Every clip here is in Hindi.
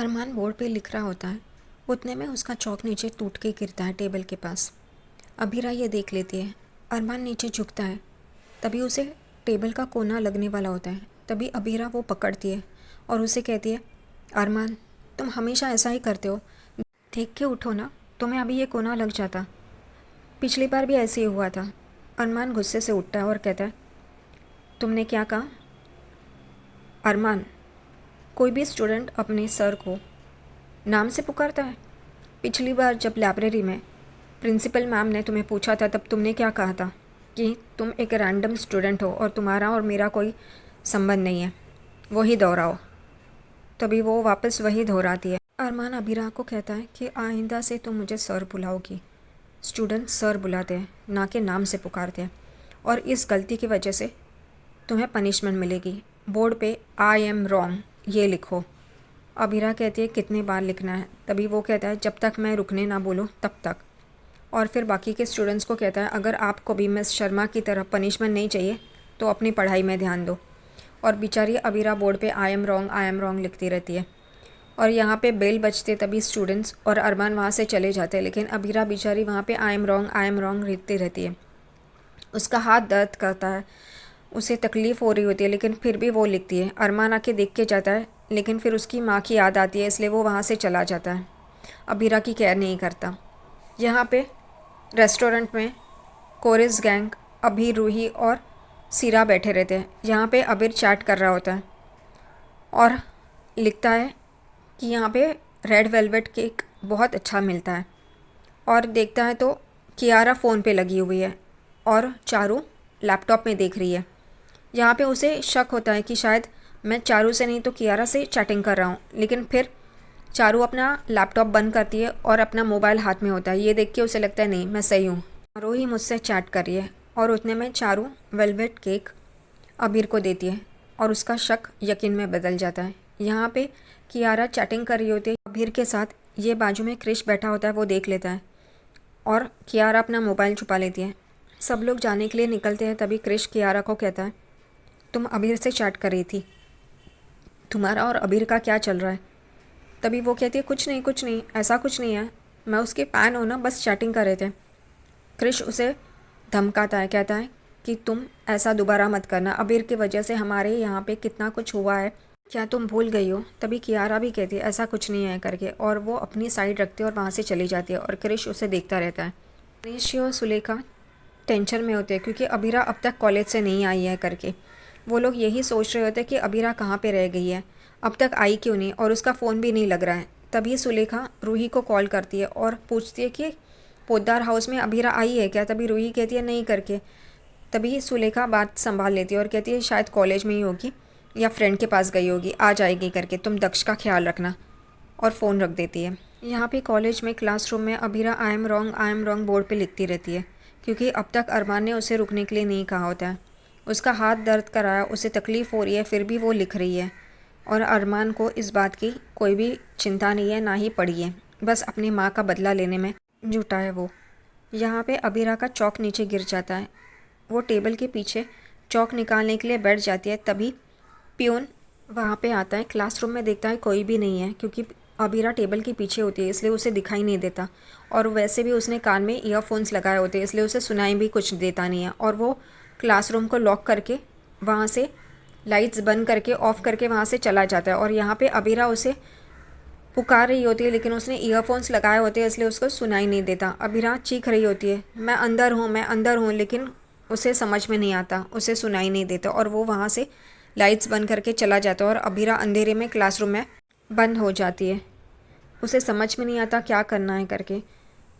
अरमान बोर्ड पे लिख रहा होता है। उतने में उसका चॉक नीचे टूट के गिरता है टेबल के पास। अबीरा ये देख लेती है। अरमान नीचे झुकता है। तभी उसे टेबल का कोना लगने वाला होता है। तभी अबीरा वो पकड़ती है और उसे कहती है, अरमान तुम हमेशा ऐसा ही करते हो, देख के उठो ना, तुम्हें अभी ये कोना लग जाता। पिछली बार भी ऐसे ही हुआ था। अरमान गुस्से से उठता है और कहता है, तुमने क्या कहा? अरमान, कोई भी स्टूडेंट अपने सर को नाम से पुकारता है? पिछली बार जब लाइब्रेरी में प्रिंसिपल मैम ने तुम्हें पूछा था तब तुमने क्या कहा था कि तुम एक रैंडम स्टूडेंट हो और तुम्हारा और मेरा कोई संबंध नहीं है, वही दोहराओ। तभी वो वापस वही दोहराती है। अरमान अबीरा को कहता है कि आइंदा से तुम मुझे सर बुलाओगी। स्टूडेंट सर बुलाते हैं, ना कि नाम से पुकारते हैं, और इस गलती की वजह से तुम्हें पनिशमेंट मिलेगी। बोर्ड पे आई एम रॉन्ग ये लिखो। अबीरा कहती है, कितने बार लिखना है? तभी वो कहता है, जब तक मैं रुकने ना बोलूँ तब तक। और फिर बाकी के स्टूडेंट्स को कहता है, अगर आपको भी मिस शर्मा की तरह पनिशमेंट नहीं चाहिए तो अपनी पढ़ाई में ध्यान दो। और बेचारी अबीरा बोर्ड पे आई एम रॉन्ग लिखती रहती है। और यहाँ पे बेल बजते तभी स्टूडेंट्स और अरमान वहाँ से चले जाते हैं, लेकिन अबीरा बेचारी वहाँ पे आई एम रॉन्ग लिखती रहती है। उसका हाथ दर्द करता है, उसे तकलीफ़ हो रही होती है, लेकिन फिर भी वो लिखती है। अरमान आके देख के जाता है, लेकिन फिर उसकी माँ की याद आती है, इसलिए वो वहाँ से चला जाता है। अबीरा की केयर नहीं करता। यहाँ पे रेस्टोरेंट में कोरिस गैंग अभी, रूही और सीरा बैठे रहते हैं। यहाँ पे अबीर चैट कर रहा होता है और लिखता है कि यहाँ पे रेड वेलवेट केक बहुत अच्छा मिलता है। और देखता है तो कियारा फ़ोन पे लगी हुई है और चारू लैपटॉप में देख रही है। यहाँ पे उसे शक होता है कि शायद मैं चारू से नहीं तो कियारा से चैटिंग कर रहा हूँ, लेकिन फिर चारू अपना लैपटॉप बंद करती है और अपना मोबाइल हाथ में होता है। ये देख के उसे लगता है, नहीं मैं सही हूँ, चारू ही मुझसे चैट कर रही है। और उतने में चारू वेलवेट केक अबीर को देती है और उसका शक यकीन में बदल जाता है। यहाँ पे कियारा चैटिंग कर रही होती है अबीर के साथ। ये बाजू में क्रिश बैठा होता है, वो देख लेता है और कियारा अपना मोबाइल छुपा लेती है। सब लोग जाने के लिए निकलते हैं, तभी क्रिश कियारा को कहता है, तुम अबीर से चैट कर रही थी, तुम्हारा और अबीर का क्या चल रहा है? तभी वो कहती है, कुछ नहीं, ऐसा कुछ नहीं है, मैं उसके फ़ैन हूँ ना, बस चैटिंग कर रहे थे। क्रिश उसे धमकाता है, कहता है कि तुम ऐसा दोबारा मत करना, अबीर की वजह से हमारे यहाँ पे कितना कुछ हुआ है, क्या तुम भूल गई हो? तभी कियारा भी कहती है, ऐसा कुछ नहीं है करके, और वो अपनी साइड रखती है और वहाँ से चली जाती है और क्रिश उसे देखता रहता है। क्रिश और सुलेखा टेंशन में होते हैं क्योंकि अबीरा अब तक कॉलेज से नहीं आई है करके। वो लोग यही सोच रहे होते हैं कि अबीरा कहाँ पे रह गई है, अब तक आई क्यों नहीं, और उसका फ़ोन भी नहीं लग रहा है। तभी सुलेखा रूही को कॉल करती है और पूछती है कि पोद्दार हाउस में अबीरा आई है क्या? तभी रूही कहती है, नहीं करके। तभी सुलेखा बात संभाल लेती है और कहती है, शायद कॉलेज में ही होगी या फ्रेंड के पास गई होगी, आ जाएगी करके, तुम दक्ष का ख्याल रखना। और फ़ोन रख देती है। यहाँ पे कॉलेज में क्लासरूम में Abira I am wrong board पे लिखती रहती है क्योंकि अब तक अरमान ने उसे रुकने के लिए नहीं कहा होता है। उसका हाथ दर्द कर रहा है, उसे तकलीफ़ हो रही है, फिर भी वो लिख रही है। और अरमान को इस बात की कोई भी चिंता नहीं है, ना ही पड़ी है, बस अपनी माँ का बदला लेने में जुटा है वो। यहाँ पे अबीरा का चौक नीचे गिर जाता है। वो टेबल के पीछे चौक निकालने के लिए बैठ जाती है। तभी पियून वहाँ पे आता है। क्लासरूम में देखता है कोई भी नहीं है क्योंकि अबीरा टेबल के पीछे होती है, इसलिए उसे दिखाई नहीं देता। और वैसे भी उसने कान में ईयरफोन्स लगाए होते हैं, इसलिए उसे सुनाई भी कुछ देता नहीं है। और वो क्लासरूम को लॉक करके वहाँ से लाइट्स बंद करके ऑफ़ करके वहाँ से चला जाता है। और यहाँ पे अबीरा उसे पुकार रही होती है, लेकिन उसने ईयरफोन्स लगाए होते हैं, इसलिए उसको सुनाई नहीं देता। अबीरा चीख रही होती है, मैं अंदर हूँ, लेकिन उसे समझ में नहीं आता, उसे सुनाई नहीं देता। और वो वहाँ से लाइट्स बंद करके चला जाता है और अबीरा अंधेरे में क्लासरूम में बंद हो जाती है। उसे समझ में नहीं आता क्या करना है करके।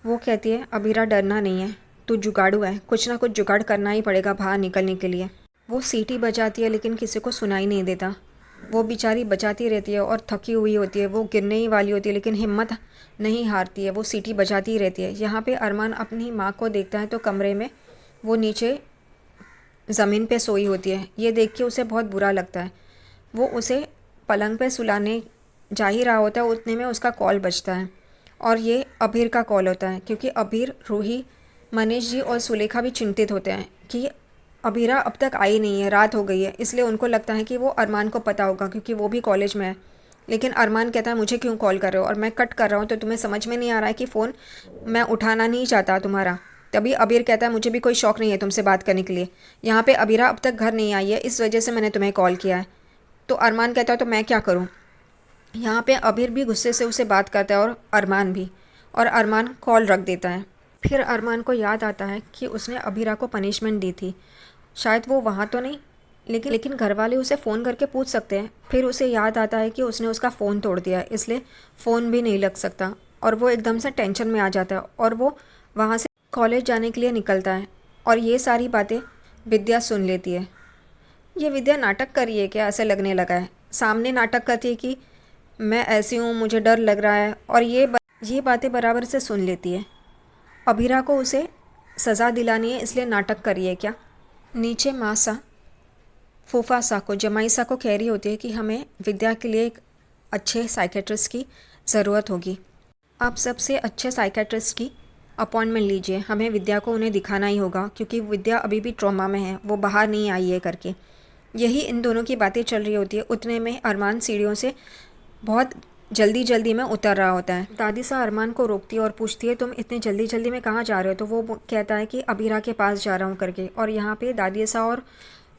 वो कहती है, अबीरा डरना नहीं है, तू जुगाड़ू है, कुछ ना कुछ जुगाड़ करना ही पड़ेगा बाहर निकलने के लिए। वो सीटी बजाती है लेकिन किसी को सुनाई नहीं देता। वो बेचारी बजाती रहती है और थकी हुई होती है, वो गिरने ही वाली होती है, लेकिन हिम्मत नहीं हारती है, वो सीटी बजाती ही रहती है। यहाँ पे अरमान अपनी माँ को देखता है तो कमरे में वो नीचे ज़मीन पे सोई होती है। ये देख के उसे बहुत बुरा लगता है। वो उसे पलंग पे सुलाने जा ही रहा होता है, उतने में उसका कॉल बजता है और ये अबीर का कॉल होता है क्योंकि अबीर, रूही, मनीष जी और सुलेखा भी चिंतित होते हैं कि अबीरा अब तक आई नहीं है, रात हो गई है। इसलिए उनको लगता है कि वो अरमान को पता होगा क्योंकि वो भी कॉलेज में है लेकिन अरमान कहता है मुझे क्यों कॉल कर रहे हो, और मैं कट कर रहा हूँ तो तुम्हें समझ में नहीं आ रहा है कि फ़ोन मैं उठाना नहीं चाहता तुम्हारा। तभी अबीर कहता है मुझे भी कोई शौक़ नहीं है तुमसे बात करने के लिए, यहाँ पे अबीरा अब तक घर नहीं आई है, इस वजह से मैंने तुम्हें कॉल किया है। तो अरमान कहता है तो मैं क्या करूँ। यहाँ पे अबीर भी गुस्से से उसे बात करता है और अरमान भी, और अरमान कॉल रख देता है। फिर अरमान को याद आता है कि उसने अबीरा को पनिशमेंट दी थी, शायद वो वहाँ तो नहीं, लेकिन घर वाले उसे फ़ोन करके पूछ सकते हैं। फिर उसे याद आता है कि उसने उसका फ़ोन तोड़ दिया है, इसलिए फ़ोन भी नहीं लग सकता, और वो एकदम से टेंशन में आ जाता है और वो वहाँ से कॉलेज जाने के लिए निकलता है। और ये सारी बातें विद्या सुन लेती है। ये विद्या नाटक कर रही है क्या, ऐसे लगने लगा है। सामने नाटक करती है कि मैं ऐसी हूँ, मुझे डर लग रहा है, और ये बातें बराबर से सुन लेती है। अबीरा को उसे सज़ा दिलानी है, इसलिए नाटक कर रही है क्या। नीचे मासा फूफासा को जमाईसा को कह रही होती है कि हमें विद्या के लिए एक अच्छे साइकेट्रिस्ट की ज़रूरत होगी। आप सबसे अच्छे साइकेट्रिस्ट की अपॉइंटमेंट लीजिए, हमें विद्या को उन्हें दिखाना ही होगा, क्योंकि विद्या अभी भी ट्रॉमा में है, वो बाहर नहीं आई है करके। यही इन दोनों की बातें चल रही होती है। उतने में अरमान सीढ़ियों से बहुत जल्दी जल्दी में उतर रहा होता है। दादी सा अरमान को रोकती है और पूछती है तुम इतनी जल्दी जल्दी में कहाँ जा रहे हो। तो वो कहता है कि अबीरा के पास जा रहा हूँ करके। और यहाँ पे दादी सा और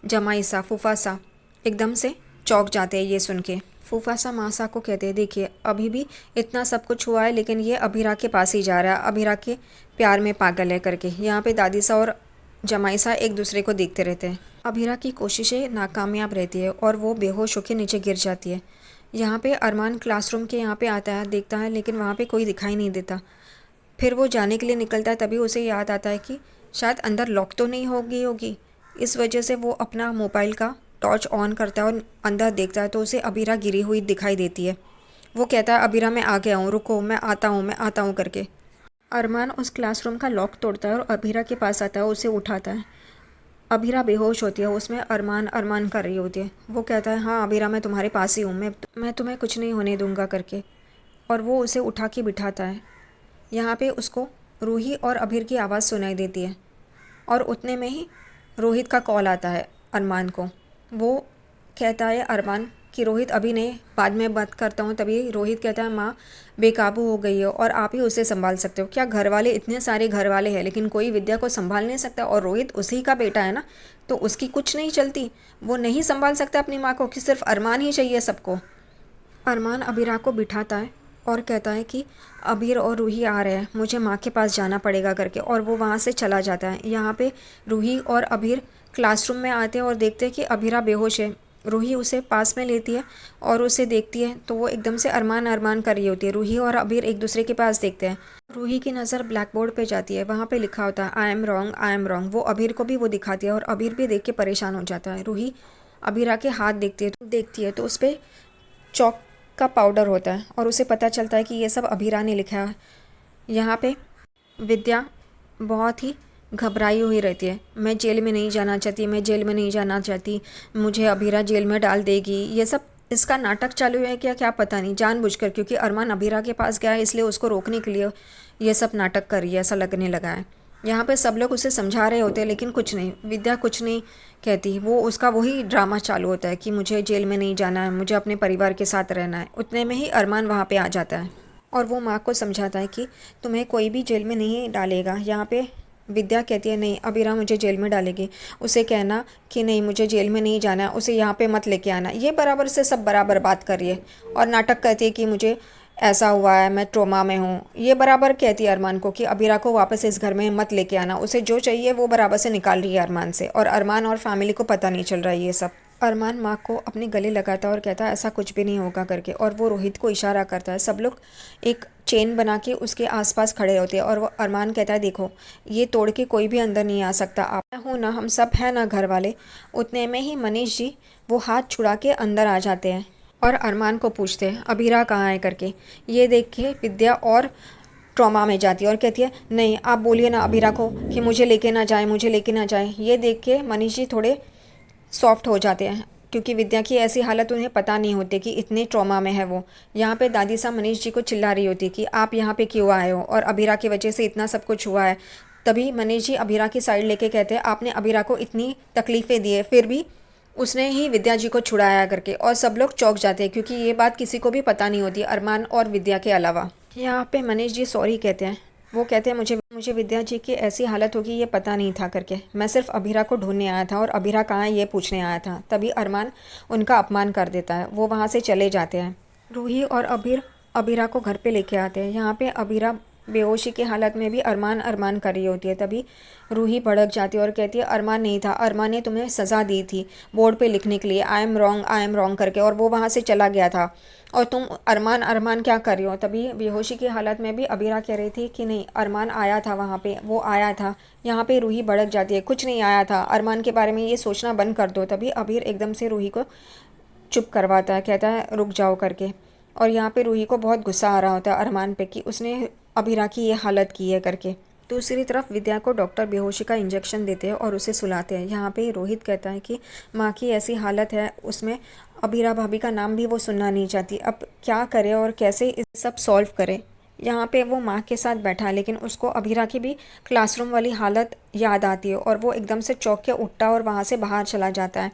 जमाई सा फूफा सा एकदम से चौंक जाते हैं ये सुन के। फूफा सा मासा को कहते हैं देखिए अभी भी इतना सब कुछ हुआ है, लेकिन ये अबीरा के पास ही जा रहा है, अबीरा के प्यार में पागल है करके। यहाँ पे दादी सा और जमाई सा एक दूसरे को देखते रहते हैं। अबीरा की कोशिशें नाकामयाब रहती है और वो बेहोश होकर नीचे गिर जाती है। यहाँ पे अरमान क्लासरूम के यहाँ पे आता है, देखता है, लेकिन वहाँ पे कोई दिखाई नहीं देता। फिर वो जाने के लिए निकलता है, तभी उसे याद आता है कि शायद अंदर लॉक तो नहीं होगी। इस वजह से वो अपना मोबाइल का टॉर्च ऑन करता है और अंदर देखता है, तो उसे अबीरा गिरी हुई दिखाई देती है। वो कहता है अबीरा मैं आ गया हूँ, रुको मैं आता हूँ करके। अरमान उस क्लासरूम का लॉक तोड़ता है और अबीरा के पास आता है, उसे उठाता है। अबीरा बेहोश होती है, उसमें अरमान अरमान कर रही होती है। वो कहता है हाँ अबीरा मैं तुम्हारे पास ही हूँ, मैं तुम्हें कुछ नहीं होने दूंगा करके। और वो उसे उठा के बिठाता है। यहाँ पे उसको रूही और अबीर की आवाज़ सुनाई देती है, और उतने में ही रोहित का कॉल आता है अरमान को। वो कहता है अरमान कि रोहित अभी नहीं, बाद में बात करता हूँ। तभी रोहित कहता है माँ बेकाबू हो गई है और आप ही उसे संभाल सकते हो। क्या घर वाले, इतने सारे घर वाले हैं लेकिन कोई विद्या को संभाल नहीं सकता, और रोहित उसी का बेटा है ना, तो उसकी कुछ नहीं चलती, वो नहीं संभाल सकता अपनी माँ को, कि सिर्फ अरमान ही चाहिए सबको। अरमान अबीरा को बिठाता है और कहता है कि अबीर और रूही आ रहे हैं, मुझे माँ के पास जाना पड़ेगा करके, और वो वहाँ से चला जाता है। यहाँ पे रूही और अबीर क्लासरूम में आते हैं और देखते हैं कि अबीरा बेहोश है। रूही उसे पास में लेती है और उसे देखती है, तो वो एकदम से अरमान अरमान कर रही होती है। रूही और अबीर एक दूसरे के पास देखते हैं। रूही की नज़र ब्लैक बोर्ड पे जाती है, वहाँ पे लिखा होता है I am wrong I am wrong. वो अबीर को भी वो दिखाती है और अबीर भी देख के परेशान हो जाता है। रूही अबीरा के हाथ देखती है तो उस पर चौक का पाउडर होता है और उसे पता चलता है कि ये सब अबीरा ने लिखा है। यहाँ पे विद्या बहुत ही घबराई हुई रहती है। मैं जेल में नहीं जाना चाहती, मैं जेल में नहीं जाना चाहती, मुझे अबीरा जेल में डाल देगी। ये सब इसका नाटक चालू है क्या, क्या पता नहीं, जानबूझकर, क्योंकि अरमान अबीरा के पास गया है इसलिए उसको रोकने के लिए ये सब नाटक कर रही है, ऐसा लगने लगा है। यहाँ पे सब लोग उसे समझा रहे होते हैं लेकिन कुछ नहीं, विद्या कुछ नहीं कहती। वो उसका वही ड्रामा चालू होता है कि मुझे जेल में नहीं जाना है, मुझे अपने परिवार के साथ रहना है। उतने में ही अरमान वहाँ पे आ जाता है और वो माँ को समझाता है कि तुम्हें कोई भी जेल में नहीं डालेगा। यहाँ पे विद्या कहती है नहीं अबीरा मुझे जेल में डालेगी, उसे कहना कि नहीं मुझे जेल में नहीं जाना, उसे यहाँ पे मत लेके आना। ये बराबर से सब बराबर बात कर रही है और नाटक करती है कि मुझे ऐसा हुआ है, मैं ट्रोमा में हूँ। ये बराबर कहती है अरमान को कि अबीरा को वापस इस घर में मत लेके आना, उसे जो चाहिए वो बराबर से निकाल रही है अरमान से, और अरमान और फैमिली को पता नहीं चल रहा है ये सब। अरमान माँ को अपने गले लगाता है और कहता है ऐसा कुछ भी नहीं होगा करके, और वो रोहित को इशारा करता है। सब लोग एक चेन बना के उसके आसपास खड़े होते हैं और वो अरमान कहता है देखो ये तोड़ के कोई भी अंदर नहीं आ सकता, आप हो ना, हम सब हैं ना घर वाले। उतने में ही मनीष जी वो हाथ छुड़ा के अंदर आ जाते हैं और अरमान को पूछते हैं अबीरा कहाँ है करके। ये देख के विद्या और ट्रॉमा में जाती है और कहती है नहीं आप बोलिए ना अबीरा को कि मुझे लेके ना जाए, मुझे लेके ना जाए। ये देख के मनीष जी थोड़े सॉफ्ट हो जाते हैं, क्योंकि विद्या की ऐसी हालत उन्हें पता नहीं होती कि इतने ट्रॉमा में है वो। यहाँ पे दादी सा मनीष जी को चिल्ला रही होती कि आप यहाँ पे क्यों आए हो और अबीरा की वजह से इतना सब कुछ हुआ है। तभी मनीष जी अबीरा की साइड लेके कहते हैं आपने अबीरा को इतनी तकलीफ़ें दी है, फिर भी उसने ही विद्या जी को छुड़ाया करके। और सब लोग चौंक जाते हैं क्योंकि ये बात किसी को भी पता नहीं होती अरमान और विद्या के अलावा। यहाँ पे मनीष जी सॉरी कहते हैं। वो कहते हैं मुझे मुझे विद्या जी की ऐसी हालत होगी ये पता नहीं था करके। मैं सिर्फ अभीरा को ढूंढने आया था और अभीरा कहाँ है ये पूछने आया था। तभी अरमान उनका अपमान कर देता है। वो वहाँ से चले जाते हैं। रूही और अभीरा को घर पे लेके आते हैं। यहाँ पे अभीरा बेहोशी की हालत में भी अरमान अरमान कर रही होती है। तभी रूही भड़क जाती है और कहती है अरमान नहीं था, अरमान ने तुम्हें सज़ा दी थी बोर्ड पे लिखने के लिए आई एम रॉन्ग करके, और वो वहाँ से चला गया था और तुम अरमान अरमान क्या कर रही हो। तभी बेहोशी की हालत में भी अबीरा कह रही थी कि नहीं अरमान आया था वहाँ पे, वो आया था। यहाँ पे रूही भड़क जाती है, कुछ नहीं आया था, अरमान के बारे में ये सोचना बंद कर दो। तभी अबीर एकदम से रूही को चुप करवाता है, कहता है रुक जाओ करके। और यहाँ पे रूही को बहुत गुस्सा आ रहा होता है अरमान पे कि उसने अबीरा की ये हालत की है करके। दूसरी तरफ विद्या को डॉक्टर बेहोशी का इंजेक्शन देते हैं और उसे सुलाते हैं। यहाँ पे रोहित कहता है कि माँ की ऐसी हालत है, उसमें अबीरा भाभी का नाम भी वो सुनना नहीं चाहती, अब क्या करे और कैसे इस सब सॉल्व करे। यहाँ पे वो माँ के साथ बैठा है लेकिन उसको अबीरा की भी क्लासरूम वाली हालत याद आती है और वो एकदम से चौंक के उठता है और वहाँ से बाहर चला जाता है।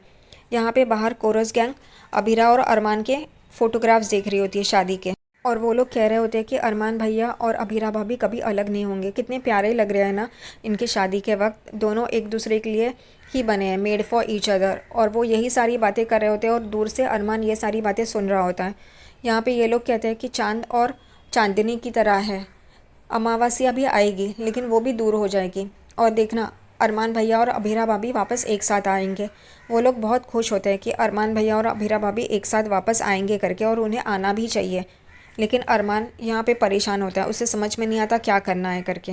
यहाँ पे बाहर कोरस गैंग अबीरा और अरमान के फोटोग्राफ्स देख रही होती है शादी के, और वो लोग कह रहे होते हैं कि अरमान भैया और अबीरा भाभी कभी अलग नहीं होंगे। कितने प्यारे लग रहे हैं ना इनकी शादी के वक्त, दोनों एक दूसरे के लिए ही बने हैं, मेड फॉर ईच अदर। और वो यही सारी बातें कर रहे होते हैं और दूर से अरमान ये सारी बातें सुन रहा होता है। यहाँ पे ये लोग कहते हैं कि चांद और चांदनी की तरह है, अमावस्या भी आएगी लेकिन वो भी दूर हो जाएगी, और देखना अरमान भैया और अभीरा भाभी वापस एक साथ आएंगे। वो लोग बहुत खुश होते हैं कि अरमान भैया और अभीरा भाभी एक साथ वापस आएंगे करके, और उन्हें आना भी चाहिए। लेकिन अरमान यहाँ पे परेशान होता है, उसे समझ में नहीं आता क्या करना है करके।